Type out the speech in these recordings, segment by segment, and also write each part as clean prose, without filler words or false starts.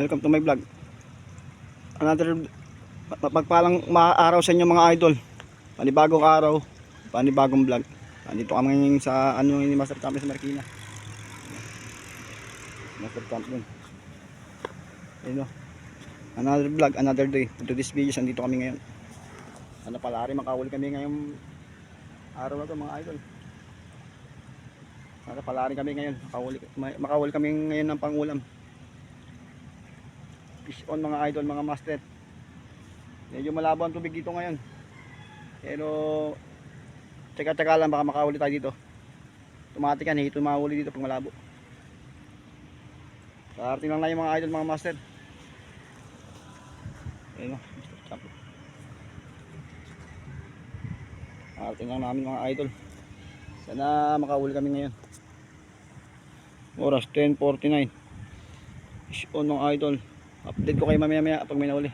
welcome to my vlog. Another pagpalang araw sa inyo mga idol. Panibagong araw, panibagong vlog. Andito kami ngayon sa ano ni Master Camp sa Marikina. Master Camp dun. Ayun o. Another vlog, another day. To this video, andito kami ngayon. Sana palari makahuli kami ngayong araw na to mga idol. Sana palari kami ngayon. Makahuli kami ngayon ng pangulam. Fish on mga idol, mga master. Medyo malabo ang tubig dito ngayon. Pero tsaka lang baka makahuli tayo dito. Automatic yan, hito mahuli dito pag malabo. Karating lang yung mga idol, mga master. Ayun o, Mr. Champ. Karating lang namin mga idol. Sana makahuli kami ngayon. Oras 10:49. Fish on mga idol. Update ko kayo mamaya pag may nahuli.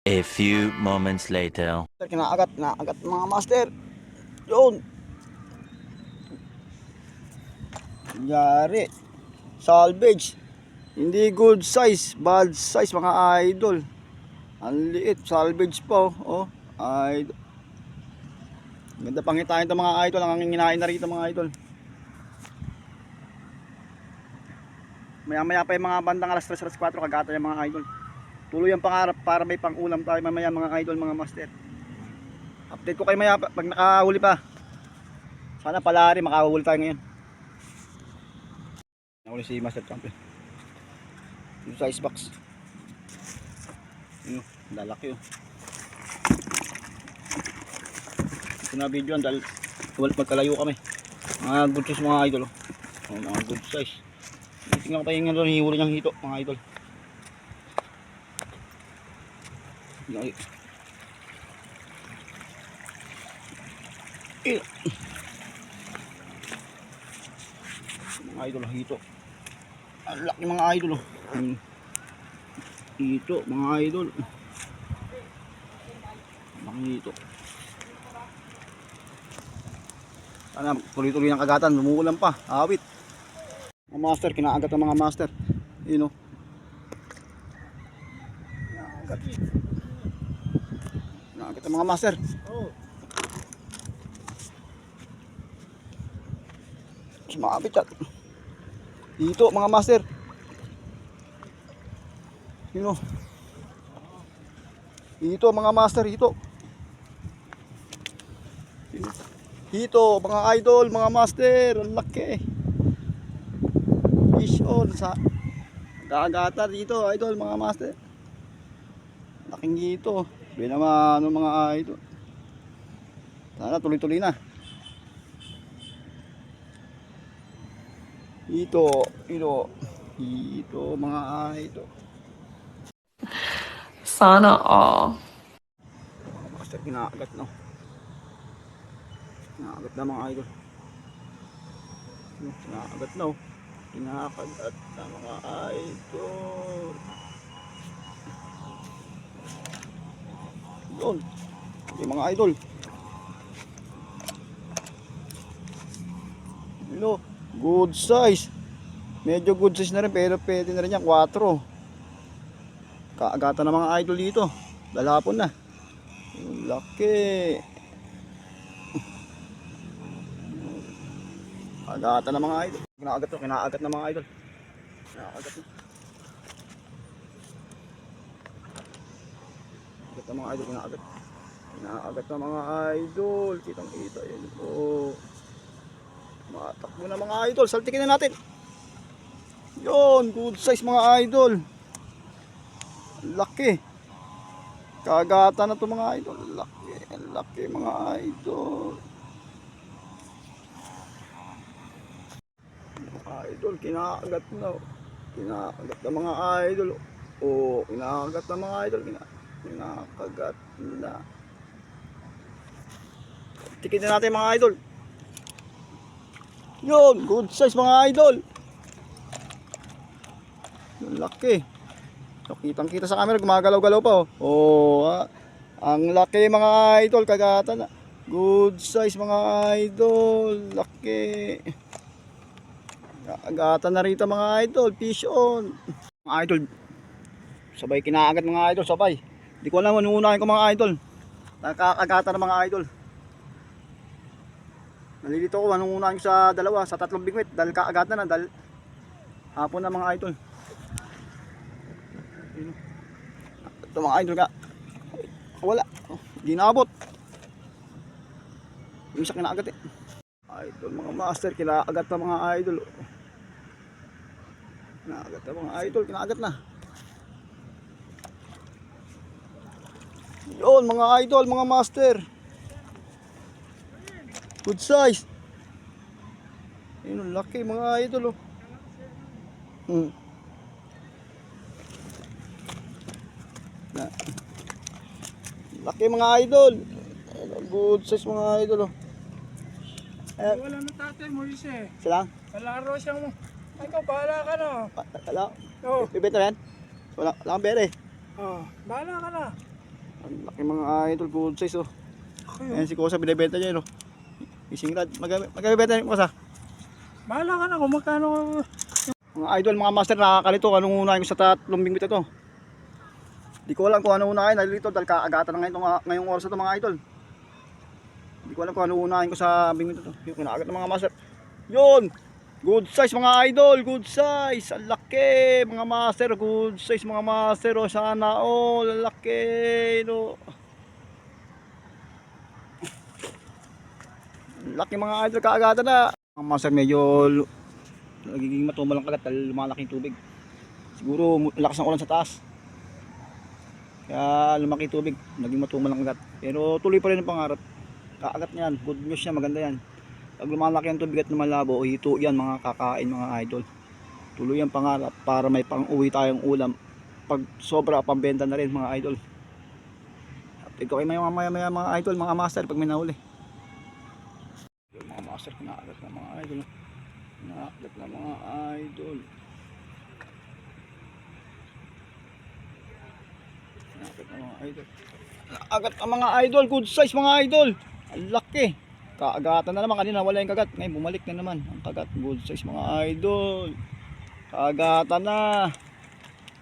A few moments later. Kinaagat mga master. Yun. Yari. Salvage. Hindi good size, bad size mga idol. Ang liit, salvage pa oh. Idol. Ganda pangitain ito mga idol. Ang nginain na rito mga idol. Maya pa yung mga bandang alas 3, alas 4 kagata yung mga idol. Tuloy ang pangarap para may pangulam tayo mamaya mga idol, mga master. Update ko kayo maya pag nakahuli pa. Sana palari makahuli tayo ngayon. Nahuli si Master Champion dito sa icebox. Lalaki oh. Ito na video dahil magkalayo kami. Mga good size mga idol oh. Mga good size. Tingnan ko tayo yung hihuli niyang hito mga idol. Mga idol hito. Ang laki mga idol oh. Hito mga idol. Laki hito. Sana tuloy-tuloy ng kagatan, lumuulan pa, awit. Mga master, kinaagat ng mga master. Yun o. Kinaagat ng mga master. Sumabit yan. Dito mga master. Yun o. Dito mga master, dito. Dito mga idol, mga master, ang laki. Fish on sa kagata dito idol, mga master. Laking dito. Sabi naman ano mga idol. Sana tuloy-tuloy na. Dito mga idol. Sana all. Master kinaagat no. Kinaagat na mga idol. Kinaagat no. Kinakagat na mga idol. Yun. Okay, mga idol. Hello. Good size. Medyo good size na rin pero pwede na rin yan. 4. Kaagatan na mga idol dito. Dalapon na. Laki. Kaagatan na mga idol. Kinaagat na mga idol. Kinaagat na. Kinaagat na mga idol, kinaagat. Kinaagat na mga idol. Kitang-kita yan. Oh. Matakbo na mga idol. Saltikin na natin. Yun, good size mga idol. Laki. Kagata na to mga idol. Laki mga idol. Mga idol, kinakagat na. Kinakagat na mga idol. Oh, kinakagat na mga idol. Kinakagat na. Tikin na natin mga idol. Yun, good size mga idol. Laki. So, kitang-kita sa camera, gumagalaw-galaw pa oh. Oh, ang laki mga idol, kagata na. Good size mga idol. Laki. Agatan na rito mga idol. Fish on. Mga idol. Sabay kinaagat mga idol. Sabay. Hindi ko alam ano unahin ko mga idol. Nakakagatan na mga idol. Nalilito ko anong unahin ko sa dalawa. Sa tatlong bigwit. Dahil kaagatan na. Dahil hapon na mga idol. Ito mga idol ka. Wala. Hindi naabot. Yung isa kinaagat eh. Idol mga master. Kinaagat na mga idol. Kinaagat na mga idol. Kinaagat na. Yun mga idol. Mga master. Good size. Yun laki mga idol oh. Laki mga idol. Good size mga idol oh. Wala na tatay mo eh. Sila? Kalaro siyang, ay ikaw, bahala ka na. Wala. Oo. Bibenta yan? Wala kang bere. Oh, bahala ka na. Ang laki mga idol. Good size oh. Ayan si Kosa binibenta niya yun oh. Fishing rod. Magkabibenta niya Kosa. Bahala ka na kung magkano. Mga idol, mga master, nakakalito. Anong unahin ko sa tatlong bingwit ito? Hindi ko alam kung ano unahin. Nalilito dahil kaagatan na ngayong oras ito mga idol. Hindi ko alam kung ano unahin ko sa bingwit ito. Yung kinaagat ng mga master. Yun! Good size mga idol. Good size. Ang laki mga master. Good size mga master. O sana all. Ang laki. No. Ang laki mga idol. Kaagatan na. Mga master medyo nagiging matumal ang kagat dahil lumalaki yung tubig. Siguro lakas ng ulan sa taas. Kaya lumaki yung tubig. Naging matumal ang kagat. Pero tuloy pa rin ang pangarap. Kaagat niyan. Good news yan. Maganda yan. Pag lumalaki ang tubig at lumalabo, hito yan mga kakain mga idol. Tuloy ang pangarap para may pang-uwi tayong ulam. Pag sobra, pambenta na rin mga idol. Update ko kayo maya mga idol, mga master pag may nahuli. Mga master, kinaagat na mga idol. Kinaagat na mga idol. Kinaagat na mga idol. Kinaagat na mga idol, good size mga idol. Ang laki. Kaagatan na naman, kanina wala yung kagat. Ngayon bumalik na naman ang kagat. Good size mga idol. Kaagatan na.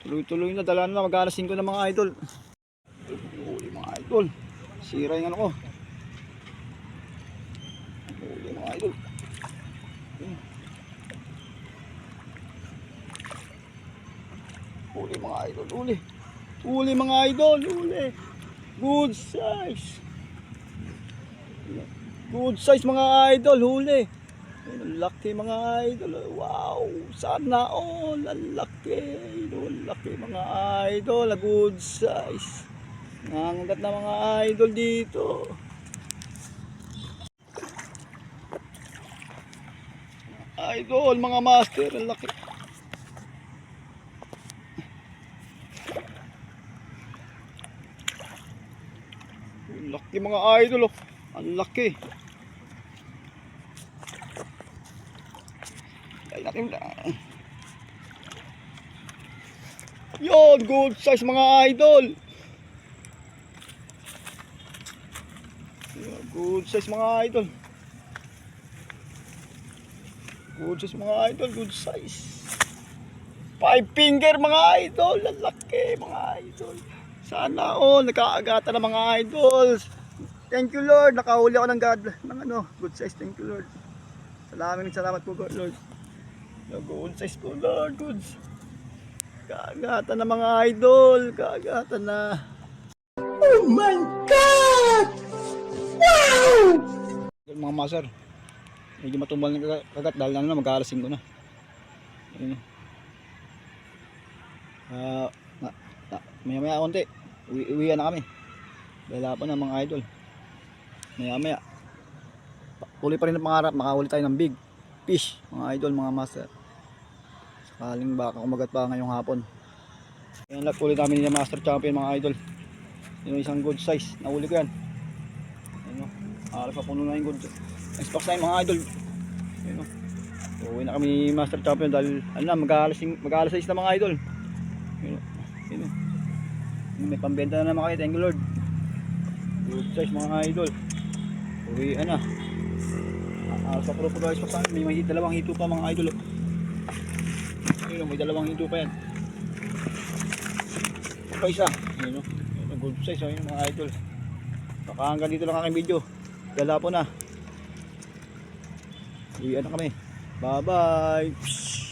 Tuloy-tuloy na, dala na, mag-alas 5 na mga idol. Huli mga idol. Sira yung ano ko. Huli mga idol. Huli mga idol, huli. Huli mga idol, huli. Good size. Good size mga idol, huli. Ang laki mga idol. Wow, sana all. Ang laki. Ang laki mga idol. Good size. Nangangagat na mga idol dito. Idol, mga master. Ang laki. Ang laki mga idol. Oh. Ang laki. Yon, good size mga idol. Good size mga idol. Good size mga idol, good size. 5 finger mga idol. Ang laki mga idol. Sana nakaagatan na mga idols. Thank you Lord, nakahuli ako ng God ng ano, good size. Thank you Lord. Salamat po Lord. Good size po Lord, good. Kaagatan na mga idol, kaagatan na. Oh my God! Wow! Mga master, medyo matumbal ng kagat dahil na mag-alas 5 na. Ayun. Maya konti, uwian na kami. Dahil pa na mga idol. Maya tuloy pa rin ang pangarap, makahuli tayo ng big fish mga idol, mga master. Sakaling baka kumagat pa ngayong hapon. Yan lang tuloy namin ni Master Champion mga idol. Yun isang good size, nahuli ko yan. Ayun o, alas pa puno na yung good next box na yung mga idol. Ayun o, uwi na kami ni Master Champion dahil ano na, mag-alas 6 na mga idol. Ayun o, may pambenta na naman kayo, thank you Lord. Good size mga idol. Uwian na. Sa pro po guys, pa may dalawang hito pa mga idol. Ayun, may dalawang hito pa yan. Pa isa. Ayun, good size ayun mga idol. Baka hanggang dito lang aking video. Gala po na. Uwian na kami. Bye bye.